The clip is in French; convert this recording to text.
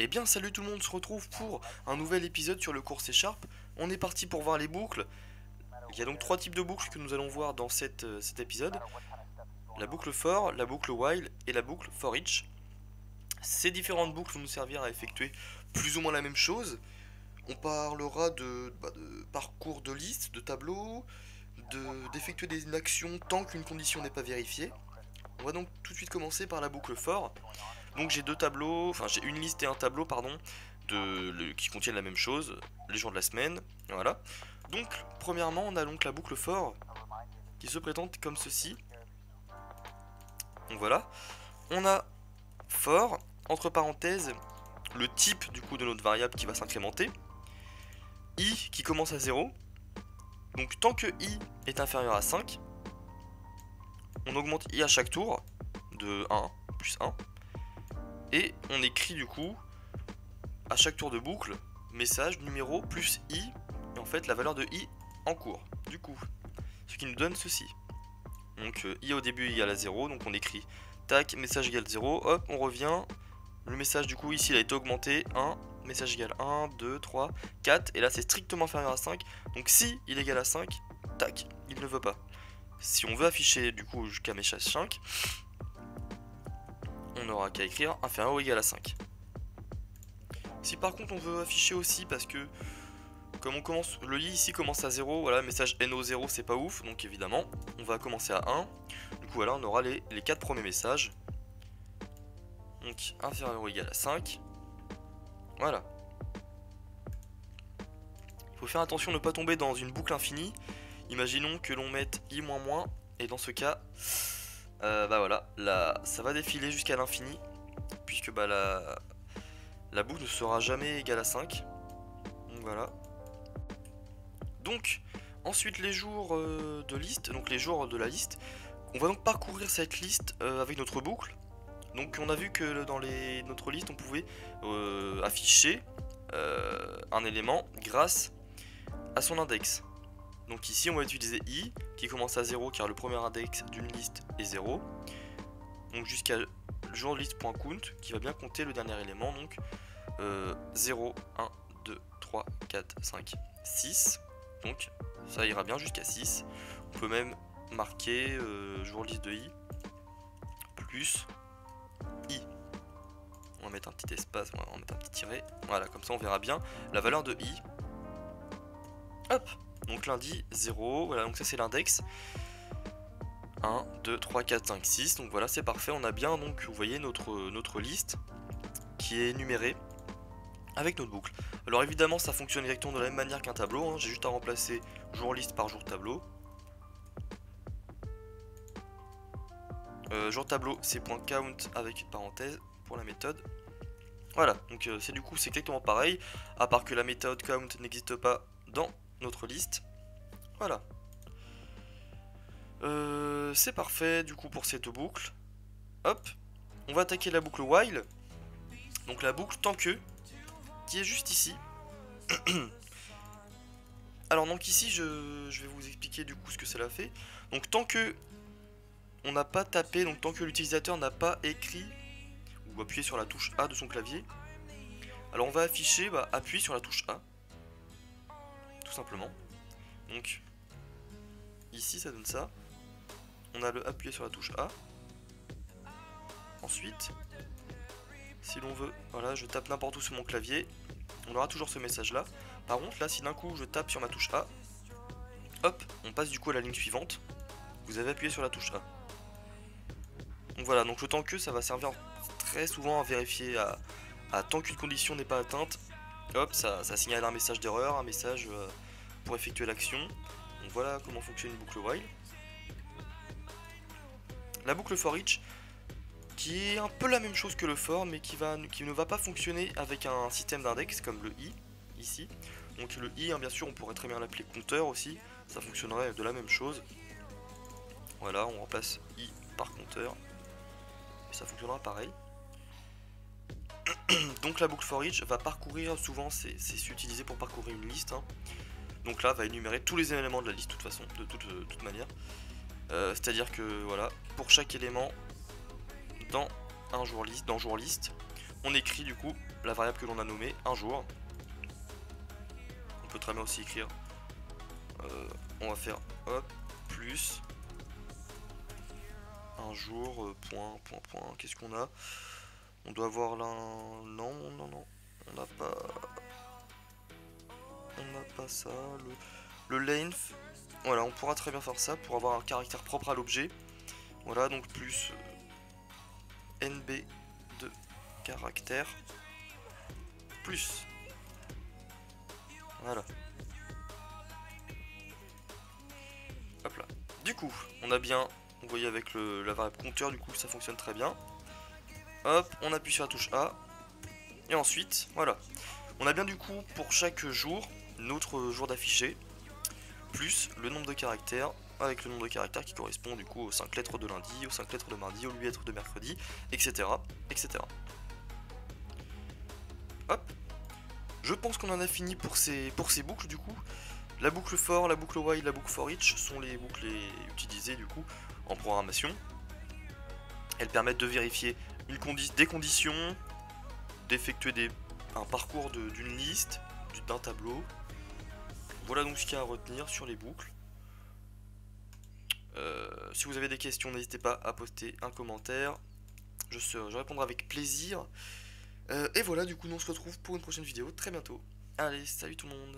Eh bien salut tout le monde, on se retrouve pour un nouvel épisode sur le cours C#. On est parti pour voir les boucles. Il y a donc trois types de boucles que nous allons voir dans cet épisode. La boucle for, la boucle while et la boucle for each. Ces différentes boucles vont nous servir à effectuer plus ou moins la même chose. On parlera de parcours de liste, de tableau, d'effectuer des actions tant qu'une condition n'est pas vérifiée. On va donc tout de suite commencer par la boucle for. Donc j'ai deux tableaux, enfin j'ai une liste et un tableau, pardon, qui contiennent la même chose, les jours de la semaine, voilà. Donc premièrement on a donc la boucle for qui se présente comme ceci. Donc voilà, on a for, entre parenthèses, le type du coup de notre variable qui va s'incrémenter, i qui commence à 0, donc tant que i est inférieur à 5, on augmente i à chaque tour de 1 plus 1, et on écrit du coup à chaque tour de boucle message numéro plus i, et en fait la valeur de i en cours, du coup, ce qui nous donne ceci. Donc i au début égale à 0, donc on écrit tac, message égale 0, hop, on revient, le message du coup ici il a été augmenté, 1, message égale 1, 2, 3, 4, et là c'est strictement inférieur à 5, donc si il est égal à 5, tac, il ne veut pas. Si on veut afficher du coup jusqu'à message 5, on n'aura qu'à écrire inférieur ou égal à 5. Si par contre on veut afficher aussi, parce que comme on commence, le i ici commence à 0, voilà, message NO0 c'est pas ouf, donc évidemment on va commencer à 1. Du coup voilà, on aura les 4 premiers messages. Donc inférieur ou égal à 5. Voilà. Il faut faire attention de ne pas tomber dans une boucle infinie. Imaginons que l'on mette i moins moins, et dans ce cas, bah voilà, là, ça va défiler jusqu'à l'infini, puisque bah la boucle ne sera jamais égale à 5. Donc voilà. Donc, ensuite les jours de liste, donc les jours de la liste, on va donc parcourir cette liste avec notre boucle. Donc on a vu que dans notre liste on pouvait afficher un élément grâce à son index. Donc ici on va utiliser i qui commence à 0 car le premier index d'une liste est 0. Donc jusqu'à jour de liste.count qui va bien compter le dernier élément, donc 0, 1, 2, 3, 4, 5, 6. Donc ça ira bien jusqu'à 6. On peut même marquer jour liste de i plus i. On va mettre un petit espace, on va mettre un petit tiret. Voilà, comme ça on verra bien la valeur de i. Hop, donc lundi 0, voilà, donc ça c'est l'index. 1, 2, 3, 4, 5, 6. Donc voilà, c'est parfait. On a bien, donc vous voyez, notre liste qui est numérée avec notre boucle. Alors évidemment, ça fonctionne exactement de la même manière qu'un tableau, hein. J'ai juste à remplacer jour liste par jour tableau. Jour tableau, c'est .count avec une parenthèse pour la méthode. Voilà, donc c'est exactement pareil, à part que la méthode count n'existe pas dans notre liste. Voilà. C'est parfait du coup pour ces deux boucles. Hop, on va attaquer la boucle while. Donc la boucle tant que, qui est juste ici. Alors donc ici je vais vous expliquer du coup ce que cela fait. Donc tant que on n'a pas tapé, donc tant que l'utilisateur n'a pas écrit ou appuyé sur la touche A de son clavier, alors on va afficher appuyer sur la touche A, tout simplement. Donc ici ça donne ça. On a le appuyer sur la touche A. Ensuite, si l'on veut, voilà, je tape n'importe où sur mon clavier, on aura toujours ce message là. Par contre là, si d'un coup je tape sur ma touche A, hop, on passe du coup à la ligne suivante. Vous avez appuyé sur la touche A. Donc voilà, donc le temps que ça va servir très souvent à vérifier à tant qu'une condition n'est pas atteinte. Hop, ça signale un message d'erreur, un message pour effectuer l'action. Donc voilà comment fonctionne une boucle while. La boucle for each, qui est un peu la même chose que le for, mais qui ne va pas fonctionner avec un système d'index comme le i, ici. Donc le i, hein, bien sûr, on pourrait très bien l'appeler compteur aussi, ça fonctionnerait de la même chose. Voilà, on remplace i par compteur, et ça fonctionnera pareil. Donc la boucle for each va parcourir, souvent c'est utilisé pour parcourir une liste, hein. Donc là, va énumérer tous les éléments de la liste de toute façon, de toute manière. C'est-à-dire que voilà, pour chaque élément dans jour liste, on écrit du coup la variable que l'on a nommée un jour. On peut très bien aussi écrire, on va faire hop, plus un jour, point, point, point, qu'est-ce qu'on a? On doit avoir là un... Non, non, non, on n'a pas... On n'a pas ça, le length. Voilà, on pourra très bien faire ça pour avoir un caractère propre à l'objet. Voilà, donc plus NB de caractère plus. Voilà. Hop là. Du coup, on a bien, vous voyez avec la variable compteur, du coup ça fonctionne très bien. Hop, on appuie sur la touche A. Et ensuite, voilà. On a bien du coup pour chaque jour, notre jour d'affiché, plus le nombre de caractères, avec le nombre de caractères qui correspond du coup aux 5 lettres de lundi, aux 5 lettres de mardi, aux 8 lettres de mercredi, etc. etc. Hop. Je pense qu'on en a fini pour ces boucles du coup. La boucle for, la boucle while, la boucle for each sont les boucles utilisées du coup en programmation. Elles permettent de vérifier des conditions, d'effectuer un parcours d'une liste, d'un tableau. Voilà donc ce qu'il y a à retenir sur les boucles. Si vous avez des questions, n'hésitez pas à poster un commentaire. Je répondrai avec plaisir. Et voilà, du coup, nous on se retrouve pour une prochaine vidéo très bientôt. Allez, salut tout le monde!